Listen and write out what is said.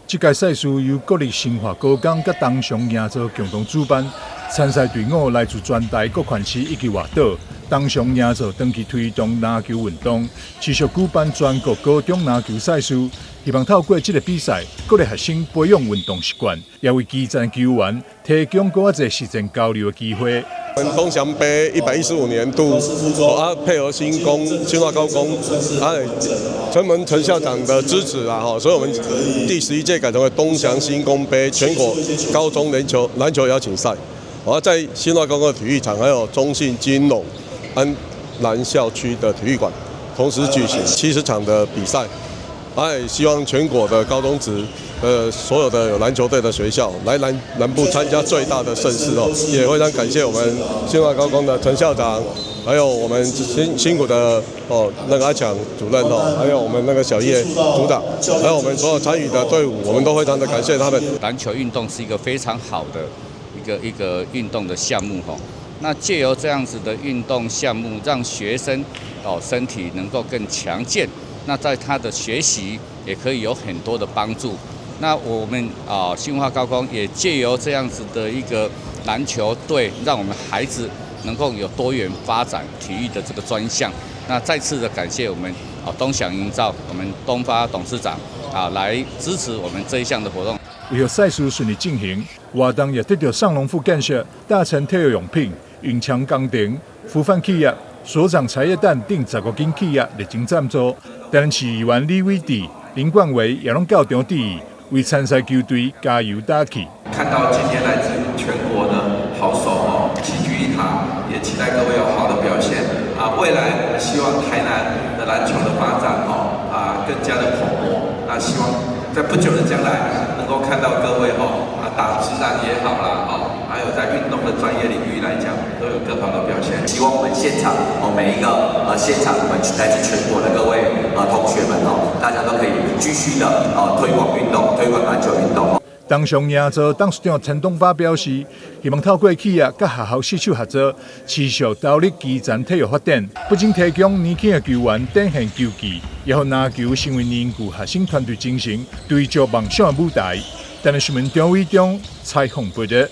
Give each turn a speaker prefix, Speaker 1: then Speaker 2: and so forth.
Speaker 1: 這屆賽事由國立新華高工甲東翔營造共同主辦，參賽隊伍來自全台各縣市以及外島。東翔營造長期推動籃球運動，持續舉辦全國高中籃球賽事，希望透過這個比賽，鼓勵學生培養運動習慣，也為基層球員提供更多實戰交流的機會。
Speaker 2: 我們東翔杯115年度配合新華高工陳文陳校長的支持所以我們第11屆改成為東翔新工杯全國高中籃球邀請賽。在新華高工的體育場，還有中信金龍安南校區的體育館，同時舉行70場的比賽。也希望全國的高中職所有的有籃球隊的學校來南部參加最大的盛事也非常感謝我們新華高工的陳校長，還有我們辛苦的那個阿強主任還有我們那個小葉組長，還有我們所有參與的隊伍，我們都非常的感謝他們。
Speaker 3: 籃球運動是一個非常好的一個運動的項目那借由這樣子的運動項目，讓學生身體能夠更強健。那在他的學習也可以有很多的幫助。那我們新華高工也借由這樣子的一個籃球隊，讓我們孩子能夠有多元發展體育的這個專項。那再次的感謝我們東翔營造我們東發董事長來支持我們這一項的活動。
Speaker 1: 為了賽事順利進行，活動也得到上農副建設、大成體育用品、雲強工程、福範企業、所長茶葉蛋等15間企業熱情贊助。台南市議員李偉智、林冠維也攏到場致意，為參賽球隊加油打氣。
Speaker 4: 看到今天來自全國的好手齊聚一堂，也期待各位有好的表現未來希望台南的籃球的發展更加的蓬勃。希望在不久的將來能夠看到各位打職籃也好啦還有在運動的專業領域來講，都有更好的表現。
Speaker 5: 希望我們現場每一個現場，我們來自全國的各位同學們大家都可以繼續的推廣運動，推廣籃球運動。
Speaker 1: 東翔營造董事長陳東發表示，希望透過企業甲學校攜手合作，持續投入基層體育發展，不僅提供年輕的球員展現球技，也讓籃球成為凝聚學生團隊精神、追逐夢想的舞台。台南新聞張偉忠採訪報道。